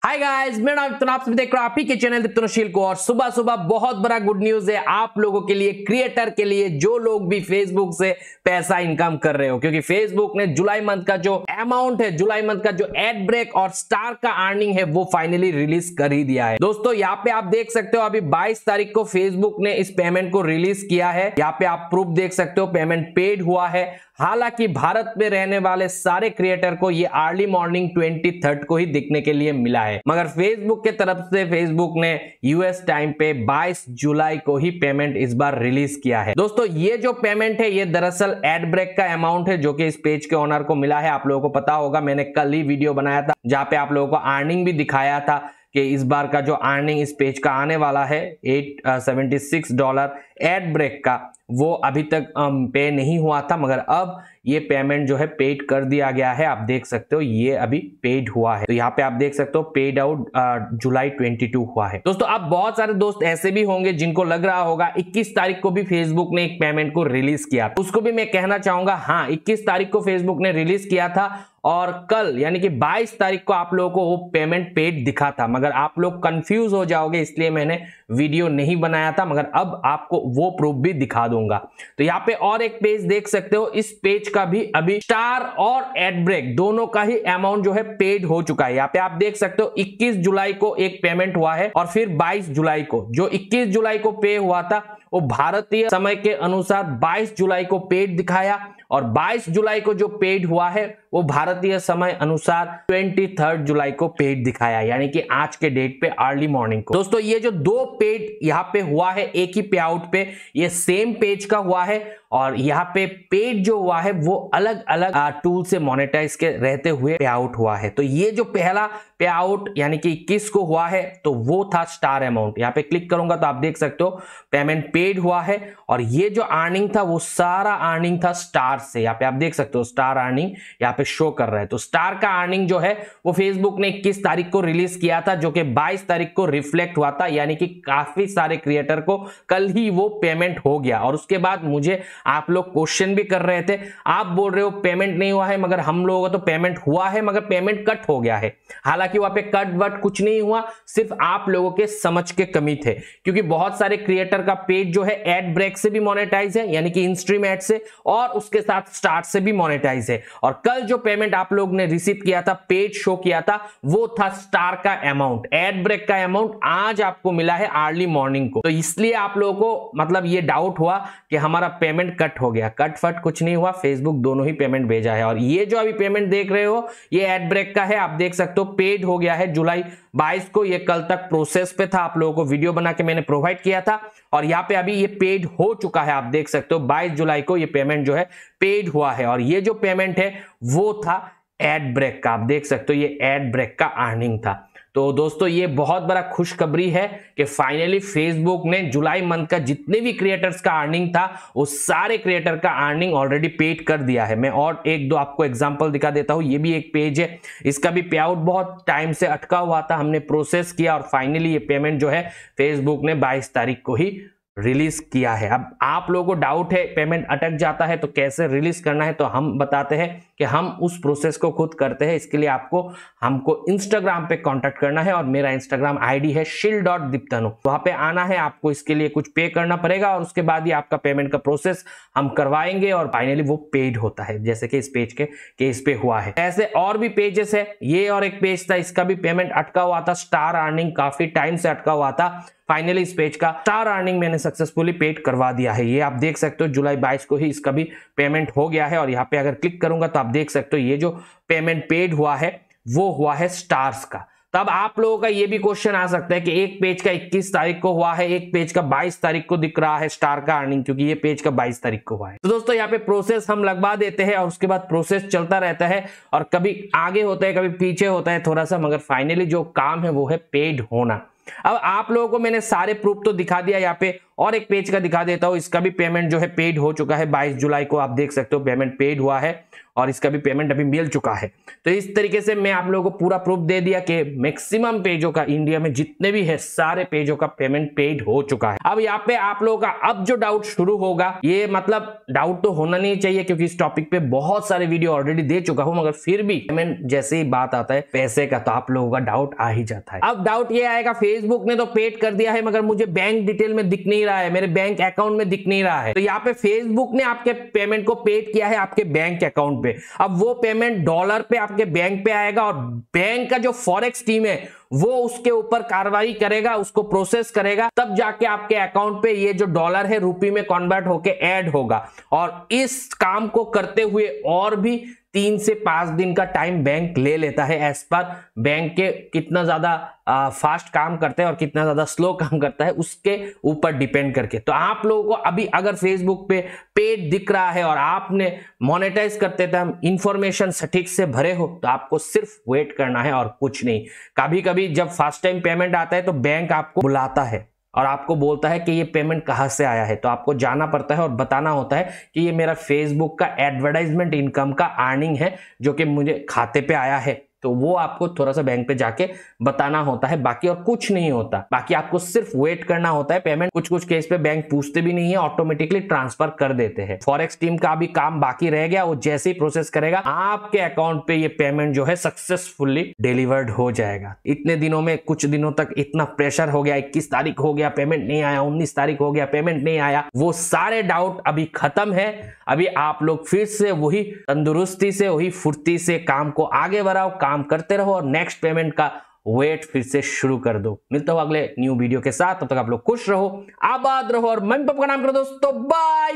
Hi guys, मेरा नाम विपिन, आप सभी देख रहे हो आप ही के चैनल विपिनशील को। और सुबह सुबह बहुत बड़ा गुड न्यूज है आप लोगों के लिए, क्रिएटर के लिए, जो लोग भी फेसबुक से पैसा इनकम कर रहे हो। क्योंकि फेसबुक ने जुलाई मंथ का जो अमाउंट है, जुलाई मंथ का जो एड ब्रेक और स्टार का अर्निंग है, वो फाइनली रिलीज कर ही दिया है। दोस्तों यहाँ पे आप देख सकते हो, अभी 22 तारीख को फेसबुक ने इस पेमेंट को रिलीज किया है। यहाँ पे आप प्रूफ देख सकते हो, पेमेंट पेड हुआ है। हालांकि भारत में रहने वाले सारे क्रिएटर को ये अर्ली मॉर्निंग 23 को ही दिखने के लिए मिला है, मगर फेसबुक के तरफ से फेसबुक ने यूएस टाइम पे 22 जुलाई को ही पेमेंट इस बार रिलीज किया है। दोस्तों ये जो पेमेंट है, ये दरअसल एड ब्रेक का अमाउंट है जो कि इस पेज के ओनर को मिला है। आप लोगों को पता होगा, मैंने कल ही वीडियो बनाया था जहां पे आप लोगों को अर्निंग भी दिखाया था कि इस बार का जो अर्निंग इस पेज का आने वाला है $876 एड ब्रेक का, वो अभी तक पे नहीं हुआ था, मगर अब ये पेमेंट जो है पेड कर दिया गया है। आप देख सकते हो ये अभी पेड हुआ है। तो यहाँ पे आप देख सकते हो पेड आउट जुलाई 22 हुआ है। दोस्तों अब बहुत सारे दोस्त ऐसे भी होंगे जिनको लग रहा होगा 21 तारीख को भी फेसबुक ने एक पेमेंट को रिलीज किया, उसको भी मैं कहना चाहूंगा, हाँ 21 तारीख को फेसबुक ने रिलीज किया था और कल यानी कि 22 तारीख को आप लोगों को वो पेमेंट पेड दिखा था, मगर आप लोग कंफ्यूज हो जाओगे इसलिए मैंने वीडियो नहीं बनाया था, मगर अब आपको वो प्रूफ भी दिखा दूंगा। तो यहाँ पे और एक पेज देख सकते हो, इस पेज का भी अभी स्टार और एड ब्रेक दोनों का ही अमाउंट जो है पेड हो चुका है। यहाँ पे आप देख सकते हो 21 जुलाई को एक पेमेंट हुआ है और फिर 22 जुलाई को, जो 21 जुलाई को पे हुआ था वो भारतीय समय के अनुसार 22 जुलाई को पेड दिखाया और 22 जुलाई को जो पेड हुआ है वो भारतीय समय अनुसार 23 जुलाई को पेड दिखाया, यानी कि आज के डेट पे अर्ली मॉर्निंग को। दोस्तों ये जो दो पेड यहाँ पे हुआ है एक ही पे आउट पे, ये सेम पेज का हुआ है और यहाँ पे पेड जो हुआ है वो अलग अलग टूल से मोनेटाइज के रहते हुए पे आउट हुआ है। तो ये जो पहला पे आउट यानी कि 21 को हुआ है तो वो था स्टार अमाउंट। यहाँ पे क्लिक करूंगा तो आप देख सकते हो पेमेंट पेड हुआ है और ये जो अर्निंग था वो सारा अर्निंग था स्टार से। यहाँ पे आप देख सकते हो स्टार अर्निंग यहाँ पे शो कर रहा है। तो स्टार का अर्निंग जो है वो फेसबुक ने 21 तारीख को रिलीज किया था, जो कि 22 तारीख को रिफ्लेक्ट हुआ था, यानी कि काफी सारे क्रिएटर को कल ही वो पेमेंट हो गया। और उसके बाद मुझे आप लोग क्वेश्चन भी कर रहे थे, आप बोल रहे हो पेमेंट नहीं हुआ है, मगर हम लोगों का तो पेमेंट हुआ है मगर पेमेंट कट हो गया है। हालांकि वहां पे कट वट कुछ नहीं हुआ, सिर्फ आप लोगों के समझ के कमी थे, क्योंकि बहुत सारे क्रिएटर का पेज जो है एड ब्रेक से भी मोनेटाइज है, यानी कि इन स्ट्रीम एड से, और उसके साथ स्टार से भी मोनेटाइज है। और कल जो पेमेंट आप लोग ने रिसीव किया था, पेज शो किया था, वो था स्टार का अमाउंट। एड ब्रेक का अमाउंट आज आपको मिला है अर्ली मॉर्निंग को। तो इसलिए आप लोगों को मतलब ये डाउट हुआ कि हमारा पेमेंट कट हो गया। कट फट कुछ नहीं हुआ, फेसबुक दोनों ही पेमेंट भेजा है। और ये जो अभी पेमेंट देख रहे हो ये एड ब्रेक का है, आप देख सकते हो पेड हो गया है जुलाई 22 को। ये कल तक प्रोसेस पे था, आप लोगों को वीडियो बना के मैंने प्रोवाइड किया था और यहाँ पे अभी ये पेड हो चुका है। आप देख सकते हो 22 जुलाई को ये पेमेंट जो है पेड हुआ है और ये जो पेमेंट है वो था एड ब्रेक का। आप देख सकते हो ये एड ब्रेक का अर्निंग था। तो दोस्तों ये बहुत बड़ा खुशखबरी है कि फाइनली फेसबुक ने जुलाई मंथ का जितने भी क्रिएटर्स का अर्निंग था वो सारे क्रिएटर का अर्निंग ऑलरेडी पेड कर दिया है। मैं और एक दो आपको एग्जांपल दिखा देता हूं। ये भी एक पेज है, इसका भी पे आउट बहुत टाइम से अटका हुआ था, हमने प्रोसेस किया और फाइनली ये पेमेंट जो है फेसबुक ने 22 तारीख को ही रिलीज किया है। अब आप लोगों को डाउट है पेमेंट अटक जाता है तो कैसे रिलीज करना है, तो हम बताते हैं कि हम उस प्रोसेस को खुद करते हैं। इसके लिए आपको हमको इंस्टाग्राम पे कांटेक्ट करना है और मेरा इंस्टाग्राम आईडी है shill.diptanu। वहां पे आना है आपको, इसके लिए कुछ पे करना पड़ेगा और उसके बाद ही आपका पेमेंट का प्रोसेस हम करवाएंगे और फाइनली वो पेड होता है, जैसे कि इस पेज के केस पे हुआ है। ऐसे और भी पेजेस है, ये और एक पेज था, इसका भी पेमेंट अटका हुआ था, स्टार अर्निंग काफी टाइम से अटका हुआ था। फाइनली इस पेज का स्टार अर्निंग मैंने सक्सेसफुली पेड करवा दिया है। ये आप देख सकते हो जुलाई 22 को ही इसका भी पेमेंट हो गया है और यहाँ पे अगर क्लिक करूंगा तो आप देख सकते हो ये जो पेमेंट पेड हुआ है वो हुआ है स्टार्स का। तब आप लोगों का ये भी क्वेश्चन आ सकता है कि एक पेज का 21 तारीख को हुआ है, एक पेज का 22 तारीख को दिख रहा है स्टार का अर्निंग, क्योंकि ये पेज का 22 तारीख को हुआ है। तो दोस्तों यहाँ पे प्रोसेस हम लगवा देते हैं और उसके बाद प्रोसेस चलता रहता है और कभी आगे होता है कभी पीछे होता है थोड़ा सा, मगर फाइनली जो काम है वो है पेड होना। अब आप लोगों को मैंने सारे प्रूफ तो दिखा दिया, यहाँ पे और एक पेज का दिखा देता हूं। इसका भी पेमेंट जो है पेड हो चुका है। 22 जुलाई को आप देख सकते हो पेमेंट पेड हुआ है और इसका भी पेमेंट अभी मिल चुका है। तो इस तरीके से मैं आप लोगों को पूरा प्रूफ दे दिया कि मैक्सिमम पेजों का इंडिया में जितने भी है सारे पेजों का पेमेंट पेड हो चुका है। अब यहाँ पे आप लोगों का अब जो डाउट शुरू होगा, ये मतलब डाउट तो होना नहीं चाहिए क्योंकि इस टॉपिक पे बहुत सारे वीडियो ऑलरेडी दे चुका हूं, मगर फिर भी पेमेंट जैसे ही बात आता है पैसे का तो आप लोगों का डाउट आ ही जाता है। अब डाउट ये आएगा फेसबुक ने तो पेड कर दिया है मगर मुझे बैंक डिटेल में दिख नहीं रहा है, मेरे बैंक अकाउंट में दिख नहीं रहा है। तो यहाँ पे फेसबुक ने आपके पेमेंट को पेड किया है आपके बैंक अकाउंट पे। अब वो पेमेंट डॉलर पे आपके बैंक पे आएगा और बैंक का जो फॉरेक्स टीम है वो उसके ऊपर कार्रवाई करेगा, उसको प्रोसेस करेगा, तब जाके आपके अकाउंट पे ये जो डॉलर है रुपये में कन्वर्ट होके ऐड होगा। और इस काम को करते हुए और भी 3 से 5 दिन का टाइम बैंक ले लेता है, एज पर बैंक के कितना ज्यादा फास्ट काम करते हैं और कितना ज्यादा स्लो काम करता है उसके ऊपर डिपेंड करके। तो आप लोगों को अभी अगर फेसबुक पे पेड दिख रहा है और आपने मोनेटाइज करते टाइम इंफॉर्मेशन सटीक से भरे हो तो आपको सिर्फ वेट करना है और कुछ नहीं। कभी कभी जब फर्स्ट टाइम पेमेंट आता है तो बैंक आपको बुलाता है और आपको बोलता है कि ये पेमेंट कहां से आया है, तो आपको जाना पड़ता है और बताना होता है कि ये मेरा फेसबुक का एडवर्टाइजमेंट इनकम का अर्निंग है जो कि मुझे खाते पे आया है। तो वो आपको थोड़ा सा बैंक पे जाके बताना होता है, बाकी और कुछ नहीं होता। बाकी आपको सिर्फ वेट करना होता है। पेमेंट कुछ कुछ केस पे बैंक पूछते भी नहीं है, ऑटोमेटिकली ट्रांसफर कर देते हैं। फॉरेक्स टीम का भी काम बाकी रह गया, वो जैसे ही प्रोसेस करेगा आपके अकाउंट पे ये पेमेंट जो है सक्सेसफुली डिलीवर्ड हो जाएगा। इतने दिनों में कुछ दिनों तक इतना प्रेशर हो गया, 21 तारीख हो गया पेमेंट नहीं आया, 19 तारीख हो गया पेमेंट नहीं आया, वो सारे डाउट अभी खत्म है। अभी आप लोग फिर से वही तंदुरुस्ती से वही फुर्ती से काम को आगे बढ़ाओ, काम करते रहो और नेक्स्ट पेमेंट का वेट फिर से शुरू कर दो। मिलता हूं अगले न्यू वीडियो के साथ, तब तक आप लोग खुश रहो, आबाद रहो और मम्मी पापा का नाम करो दोस्तों। बाय।